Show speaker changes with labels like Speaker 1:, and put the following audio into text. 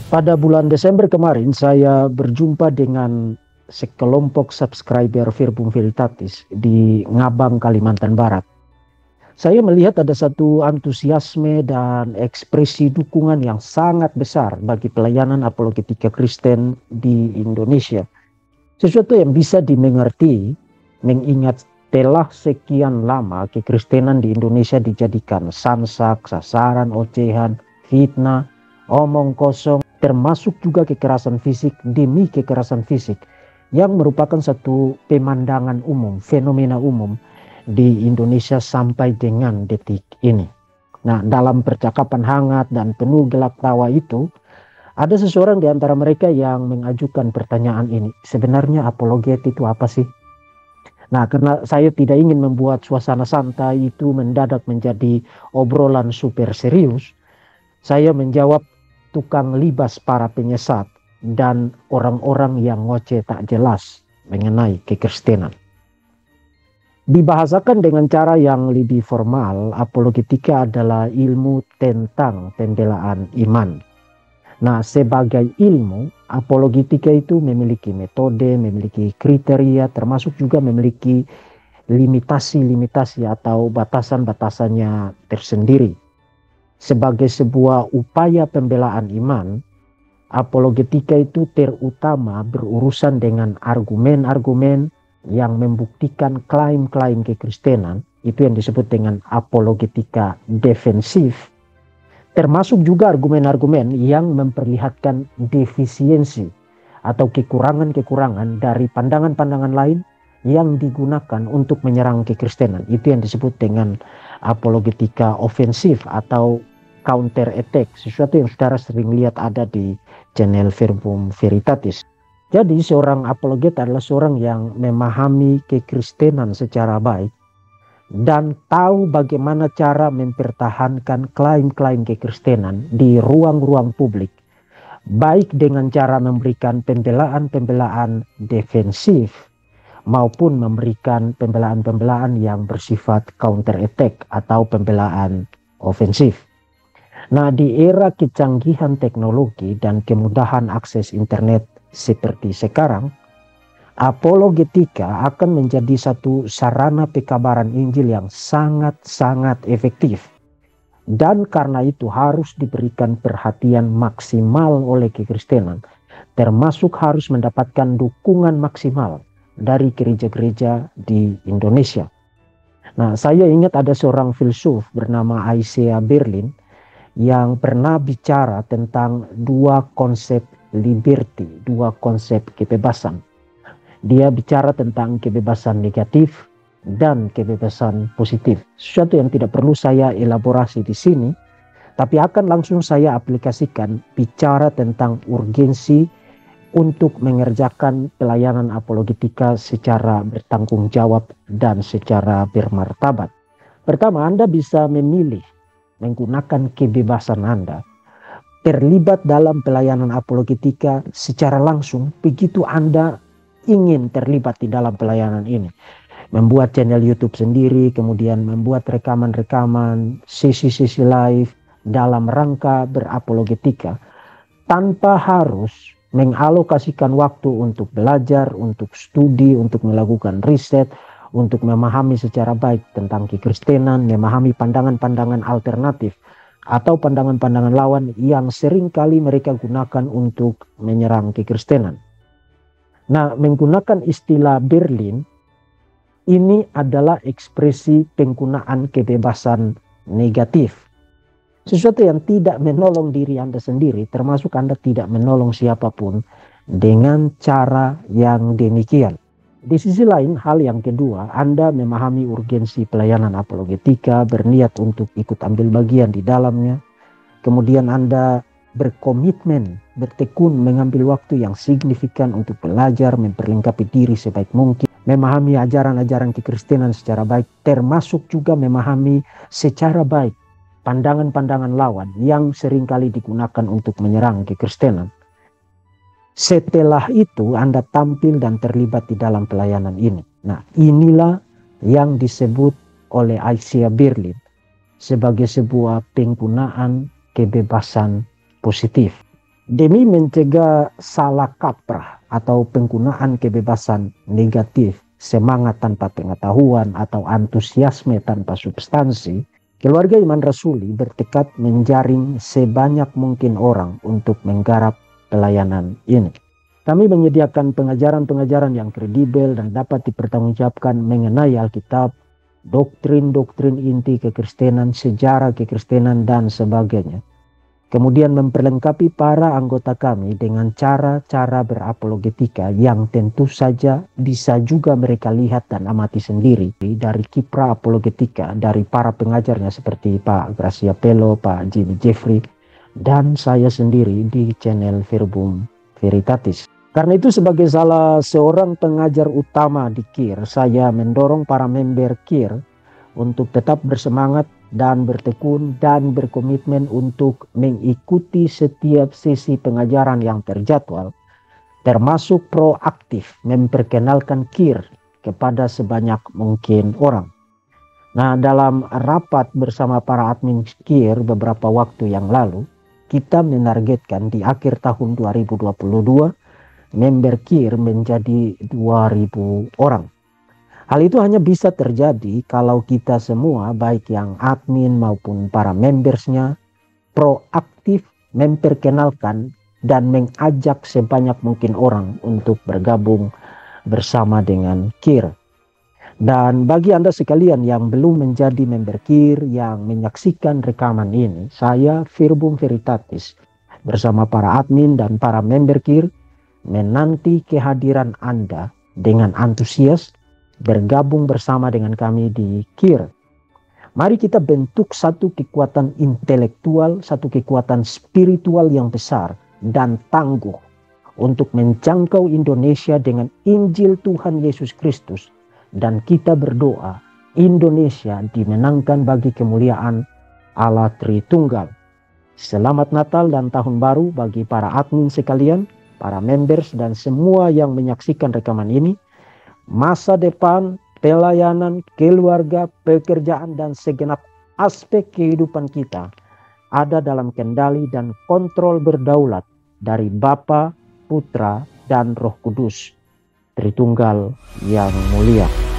Speaker 1: Pada bulan Desember kemarin, saya berjumpa dengan sekelompok subscriber Verbum Veritatis di Ngabang, Kalimantan Barat. Saya melihat ada satu antusiasme dan ekspresi dukungan yang sangat besar bagi pelayanan apologetika Kristen di Indonesia. Sesuatu yang bisa dimengerti, mengingat telah sekian lama kekristenan di Indonesia dijadikan sansak, sasaran ocehan, fitnah, omong kosong, termasuk juga kekerasan fisik demi kekerasan fisik yang merupakan satu pemandangan umum, fenomena umum di Indonesia sampai dengan detik ini. Nah, dalam percakapan hangat dan penuh gelak tawa itu, ada seseorang di antara mereka yang mengajukan pertanyaan ini, sebenarnya apologet itu apa sih? Nah, karena saya tidak ingin membuat suasana santai itu mendadak menjadi obrolan super serius, saya menjawab tukang libas para penyesat dan orang-orang yang ngoceh tak jelas mengenai kekristenan. Dibahasakan dengan cara yang lebih formal, apologetika adalah ilmu tentang pembelaan iman. Nah, sebagai ilmu, apologetika itu memiliki metode, memiliki kriteria, termasuk juga memiliki limitasi-limitasi atau batasan-batasannya tersendiri. Sebagai sebuah upaya pembelaan iman, apologetika itu terutama berurusan dengan argumen-argumen yang membuktikan klaim-klaim kekristenan, itu yang disebut dengan apologetika defensif, termasuk juga argumen-argumen yang memperlihatkan defisiensi atau kekurangan-kekurangan dari pandangan-pandangan lain yang digunakan untuk menyerang kekristenan. Itu yang disebut dengan apologetika ofensif atau counter attack, sesuatu yang saudara sering lihat ada di channel Verbum Veritatis. Jadi seorang apologet adalah seorang yang memahami kekristenan secara baik dan tahu bagaimana cara mempertahankan klaim-klaim kekristenan di ruang-ruang publik, baik dengan cara memberikan pembelaan-pembelaan defensif maupun memberikan pembelaan-pembelaan yang bersifat counter attack atau pembelaan ofensif. Nah, di era kecanggihan teknologi dan kemudahan akses internet seperti sekarang, apologetika akan menjadi satu sarana pekabaran Injil yang sangat-sangat efektif. Dan karena itu harus diberikan perhatian maksimal oleh kekristenan, termasuk harus mendapatkan dukungan maksimal dari gereja-gereja di Indonesia. Nah, saya ingat ada seorang filsuf bernama Isaiah Berlin yang pernah bicara tentang dua konsep liberty, dua konsep kebebasan. Dia bicara tentang kebebasan negatif dan kebebasan positif. Sesuatu yang tidak perlu saya elaborasi di sini, tapi akan langsung saya aplikasikan bicara tentang urgensi untuk mengerjakan pelayanan apologetika secara bertanggung jawab dan secara bermartabat. Pertama, Anda bisa memilih menggunakan kebebasan Anda terlibat dalam pelayanan apologetika secara langsung begitu Anda ingin terlibat di dalam pelayanan ini. Membuat channel YouTube sendiri, kemudian membuat rekaman-rekaman, sesi-sesi live dalam rangka berapologetika tanpa harus mengalokasikan waktu untuk belajar, untuk studi, untuk melakukan riset, untuk memahami secara baik tentang kekristenan, memahami pandangan-pandangan alternatif atau pandangan-pandangan lawan yang sering kali mereka gunakan untuk menyerang kekristenan. Nah, menggunakan istilah Berlin, ini adalah ekspresi penggunaan kebebasan negatif. Sesuatu yang tidak menolong diri Anda sendiri, termasuk Anda tidak menolong siapapun dengan cara yang demikian. Di sisi lain, hal yang kedua, Anda memahami urgensi pelayanan apologetika, berniat untuk ikut ambil bagian di dalamnya. Kemudian Anda berkomitmen, bertekun mengambil waktu yang signifikan untuk belajar, memperlengkapi diri sebaik mungkin, memahami ajaran-ajaran kekristenan secara baik, termasuk juga memahami secara baik pandangan-pandangan lawan yang seringkali digunakan untuk menyerang kekristenan. Setelah itu Anda tampil dan terlibat di dalam pelayanan ini. Nah, inilah yang disebut oleh Isaiah Berlin sebagai sebuah penggunaan kebebasan positif. demi mencegah salah kaprah atau penggunaan kebebasan negatif, semangat tanpa pengetahuan atau antusiasme tanpa substansi, keluarga Iman Rasuli bertekad menjaring sebanyak mungkin orang untuk menggarap pelayanan ini. Kami menyediakan pengajaran-pengajaran yang kredibel dan dapat dipertanggungjawabkan mengenai Alkitab, doktrin-doktrin inti kekristenan, sejarah kekristenan, dan sebagainya. Kemudian memperlengkapi para anggota kami dengan cara-cara berapologetika yang tentu saja bisa juga mereka lihat dan amati sendiri dari kiprah apologetika dari para pengajarnya seperti Pak Gracia Pelo, Pak Jimmy Jeffrey, dan saya sendiri di channel Verbum Veritatis. Karena itu sebagai salah seorang pengajar utama di KIR, saya mendorong para member KIR untuk tetap bersemangat dan bertekun dan berkomitmen untuk mengikuti setiap sesi pengajaran yang terjadwal, termasuk proaktif memperkenalkan KIR kepada sebanyak mungkin orang. Nah, dalam rapat bersama para admin KIR beberapa waktu yang lalu, kita menargetkan di akhir tahun 2022 member KIR menjadi 2.000 orang. Hal itu hanya bisa terjadi kalau kita semua, baik yang admin maupun para membersnya, proaktif memperkenalkan dan mengajak sebanyak mungkin orang untuk bergabung bersama dengan KIR. Dan bagi Anda sekalian yang belum menjadi member KIR yang menyaksikan rekaman ini, saya Verbum Veritatis bersama para admin dan para member KIR menanti kehadiran Anda dengan antusias bergabung bersama dengan kami di KIR. Mari kita bentuk satu kekuatan intelektual, satu kekuatan spiritual yang besar dan tangguh untuk menjangkau Indonesia dengan Injil Tuhan Yesus Kristus, dan kita berdoa Indonesia dimenangkan bagi kemuliaan Allah Tritunggal. Selamat Natal dan Tahun Baru bagi para admin sekalian, para members, dan semua yang menyaksikan rekaman ini. Masa depan, pelayanan, keluarga, pekerjaan, dan segenap aspek kehidupan kita ada dalam kendali dan kontrol berdaulat dari Bapa, Putra, dan Roh Kudus, Tritunggal yang mulia.